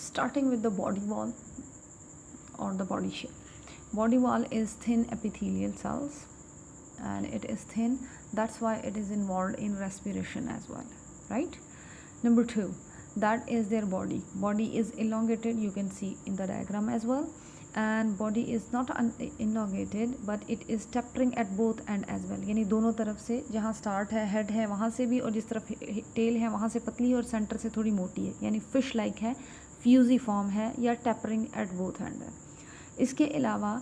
starting with the body wall or the body shape. Body wall is thin epithelial cells, and it is thin, that's why it is involved in respiration as well, right? Number 2, that is their body is elongated, you can see in the diagram as well, and body is not elongated but it is tapering at both end as well, यानी दोनों तरफ से, जहाँ start है head है वहाँ से भी, और जिस तरफ टेल है वहाँ से पतली है और सेंटर से थोड़ी मोटी है, यानी फिश लाइक है, फ्यूजी फॉर्म है या टेपरिंग एट बोथ एंड है। इसके अलावा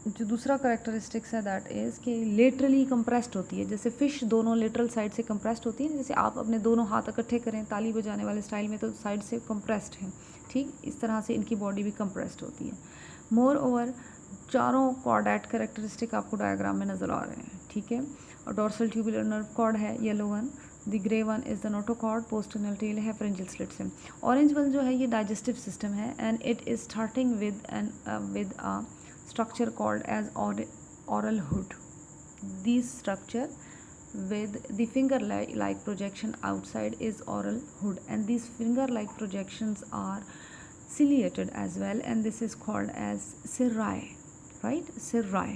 जो दूसरा करेक्टरिस्टिक्स है दैट इज़ कि लेटरली कंप्रेस्ड होती है, जैसे फ़िश दोनों लेटरल साइड से कंप्रेस्ड होती है, जैसे आप अपने दोनों हाथ इकट्ठे करें ताली बजाने वाले स्टाइल में तो साइड से कंप्रेस्ड है, ठीक इस तरह से इनकी बॉडी भी कंप्रेस्ड होती है। मोर ओवर चारों कॉर्डेट करेक्टरिस्टिक आपको डायग्राम में नज़र आ रहे हैं, ठीक है। और डोर्सल ट्यूबुलर नर्व कॉर्ड है yellow one, the grey one is the notochord, postanal tail है, फ्रेंजियल स्लिट्स है। ऑरेंज वन जो है ये डाइजेस्टिव सिस्टम है, and it is starting with a structure called as oral hood. This structure with the finger like projection outside is oral hood, and these finger like projections are ciliated as well, and this is called as cirri, right? Cirri,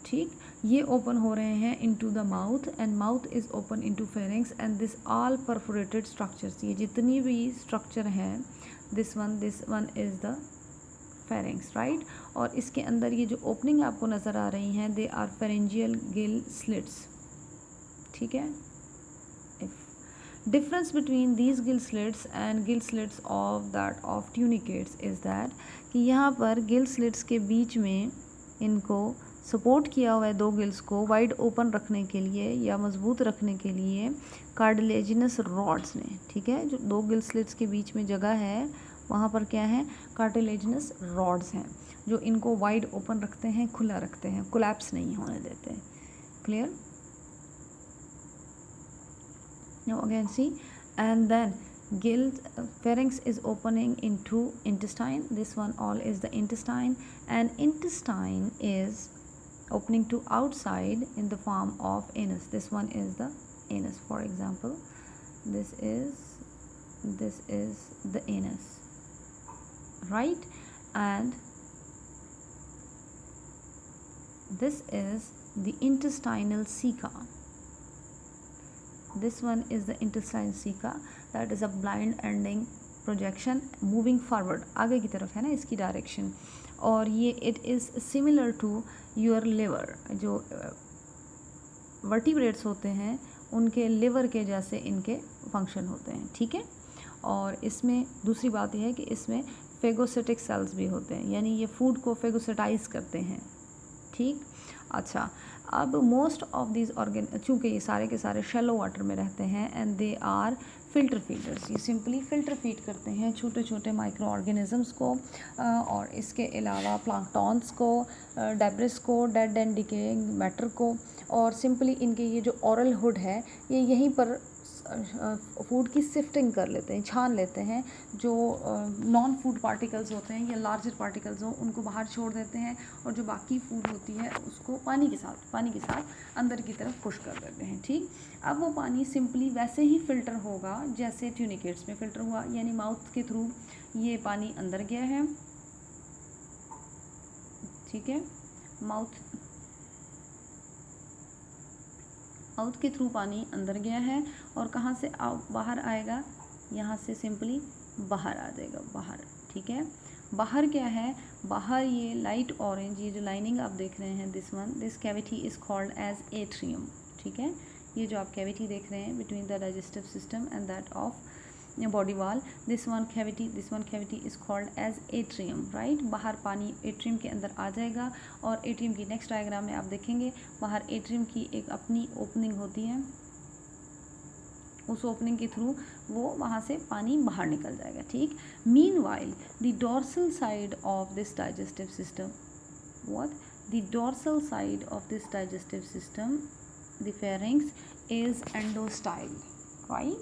ठीक। ये open हो रहे हैं into the mouth, and mouth is open into pharynx, and this all perforated structures, ये जितनी भी structure हैं, this one is the pharynx, right. और इसके अंदर ये जो ओपनिंग आपको नज़र आ रही हैं, they are pharyngeal gill slits, ठीक है। If difference between these gill slits and gill slits of tunicates is that कि यहाँ पर गिल स्लिट्स के बीच में इनको सपोर्ट किया हुआ है दो गिल्स को वाइड ओपन रखने के लिए या मजबूत रखने के लिए कार्टिलेजिनस रॉड्स ने, ठीक है। जो दो गिल स्लिट्स के बीच में जगह है वहाँ पर क्या है, कार्टिलेजिनस रॉड्स हैं जो इनको वाइड ओपन रखते हैं, खुला रखते हैं, कोलैप्स नहीं होने देते। Clear? Now again see, and then gill pharynx is opening into intestine, this one all is the intestine, and intestine is opening to outside in the form of anus, this one is the anus, for example this is the anus, right, and this is the intestinal ceca, this one is the intestinal ceca, that is a blind ending projection moving forward, आगे की तरफ है ना इसकी direction, और ये it is similar to your liver, जो vertebrates होते हैं उनके लिवर के जैसे इनके फंक्शन होते हैं, ठीक है। और इसमें दूसरी बात यह है कि इसमें फेगोसिटिक सेल्स भी होते हैं, यानी ये फूड को फेगोसिटाइज करते हैं, ठीक। अच्छा, अब मोस्ट ऑफ दीज ऑर्गेन, चूँकि ये सारे के सारे शैलो वाटर में रहते हैं, and they are filter feeders, ये सिंपली फिल्टर फीड करते हैं छोटे छोटे माइक्रो ऑर्गेनिजम्स को, और इसके अलावा प्लांक्टॉन्स को, डेब्रिस को, डेड एंड डिकेइंग मैटर को, और सिंपली इनके ये जो ओरल हुड है ये यहीं पर फूड की सिफ्टिंग कर लेते हैं, छान लेते हैं, जो नॉन फूड पार्टिकल्स होते हैं या लार्जर पार्टिकल्स हों उनको बाहर छोड़ देते हैं, और जो बाकी फूड होती है उसको पानी के साथ अंदर की तरफ पुश कर देते हैं, ठीक। अब वो पानी सिंपली वैसे ही फ़िल्टर होगा जैसे ट्यूनिकेट्स में फ़िल्टर हुआ, यानी माउथ के थ्रू ये पानी अंदर गया है, ठीक है। माउथ के थ्रू पानी अंदर गया है, और कहाँ से बाहर आएगा, यहाँ से सिंपली बाहर आ जाएगा, बाहर, ठीक है। बाहर क्या है, बाहर ये लाइट ऑरेंज, ये जो लाइनिंग आप देख रहे हैं, this cavity is called as atrium, ठीक है। ये जो आप कैविटी देख रहे हैं between the digestive system and that of body wall, this one cavity is called as atrium, right. बाहर पानी एट्रियम के अंदर आ जाएगा, और एट्रियम की नेक्स्ट डायग्राम में आप देखेंगे बाहर एट्रियम की एक अपनी ओपनिंग होती है, उस ओपनिंग के थ्रू वो वहाँ से पानी बाहर निकल जाएगा, ठीक। Meanwhile the dorsal side of this digestive system, the pharynx is endostyle, right,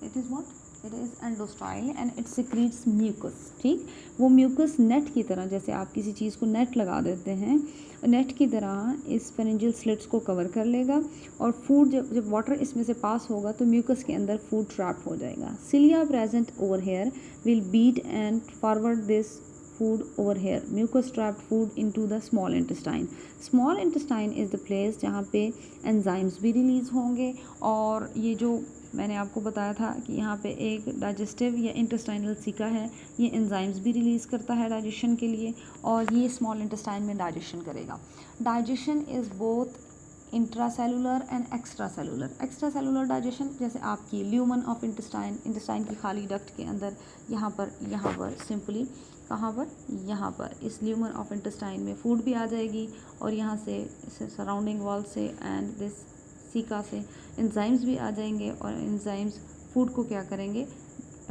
it is what, it is endostyle and it secretes mucus, ठीक। वो म्यूकस नेट की तरह, जैसे आप किसी चीज़ को नेट लगा देते हैं, नेट की तरह इस फेरेंजियल स्लिट्स को कवर कर लेगा और फूड जब वाटर इसमें से पास होगा तो म्यूकस के अंदर फूड ट्रैप हो जाएगा। Cilia present over here will beat and forward this food over here. Mucus trapped food into the small intestine. Small intestine is the place जहाँ पे enzymes भी रिलीज़ होंगे, और ये जो मैंने आपको बताया था कि यहाँ पे एक डाइजेस्टिव या इंटेस्टाइनल सिका है, ये एंजाइम्स भी रिलीज़ करता है डाइजेशन के लिए, और ये स्मॉल इंटेस्टाइन में डाइजेशन करेगा। Digestion is both intracellular and extracellular. Extracellular digestion जैसे आपकी ल्यूमन ऑफ इंटेस्टाइन, इंटेस्टाइन की खाली डक्ट के अंदर यहाँ पर सिंपली कहाँ पर, यहाँ पर इस ल्यूमन ऑफ इंटेस्टाइन में फूड भी आ जाएगी, और यहाँ से सराउंडिंग वॉल से एंड दिस सीका से एंजाइम्स भी आ जाएंगे, और एंजाइम्स फूड को क्या करेंगे,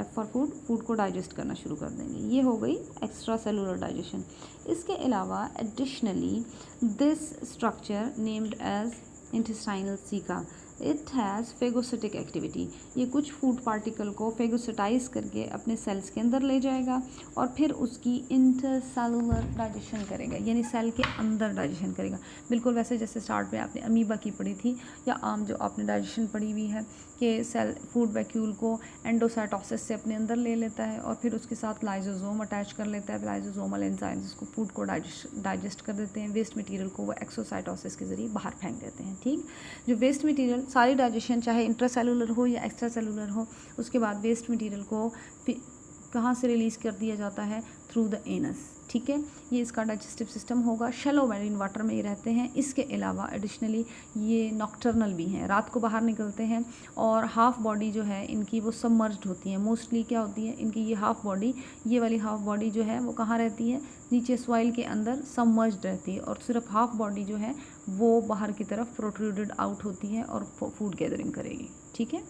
फॉर फूड को डाइजेस्ट करना शुरू कर देंगे। ये हो गई एक्स्ट्रा सेलुलर डाइजेशन। इसके अलावा additionally this structure named as intestinal caeca, it has phagocytic activity. ये कुछ फूड पार्टिकल को फेगोसिटाइज करके अपने सेल्स के अंदर ले जाएगा और फिर उसकी इंटरसेलुलर डाइजेशन करेगा, यानी सेल के अंदर डाइजेशन करेगा। बिल्कुल वैसे जैसे स्टार्ट में आपने अमीबा की पढ़ी थी, या आम जो आपने डाइजेशन पढ़ी हुई है कि सेल फूड वैक्यूल को एंडोसाइटोसिस से अपने अंदर ले लेता है और फिर उसके साथ लाइजोसोम अटैच कर लेता है। लाइजोसोमल एंजाइम्स उसको फूड को डाइजेस्ट कर देते हैं। वेस्ट मटेरियल को वो एक्सोसाइटोसिस के ज़रिए बाहर फेंक देते हैं, ठीक। जो वेस्ट मटेरियल, सारी डाइजेशन चाहे इंट्रासेलुलर हो या एक्स्ट्रा सेलुलर हो, उसके बाद वेस्ट मटेरियल को कहाँ से रिलीज़ कर दिया जाता है, थ्रू द एनस, ठीक है। ये इसका डाइजेस्टिव सिस्टम होगा। शैलो मैरीन वाटर में ये रहते हैं। इसके अलावा एडिशनली ये नॉक्टर्नल भी हैं, रात को बाहर निकलते हैं, और हाफ बॉडी जो है इनकी वो सबमर्ज्ड होती है। मोस्टली क्या होती है इनकी, ये हाफ बॉडी, ये वाली हाफ बॉडी जो है वो कहाँ रहती है, नीचे सॉइल के अंदर सबमर्ज्ड रहती है, और सिर्फ हाफ बॉडी जो है वो बाहर की तरफ प्रोट्रूडेड आउट होती है और फूड गैदरिंग करेगी, ठीक है।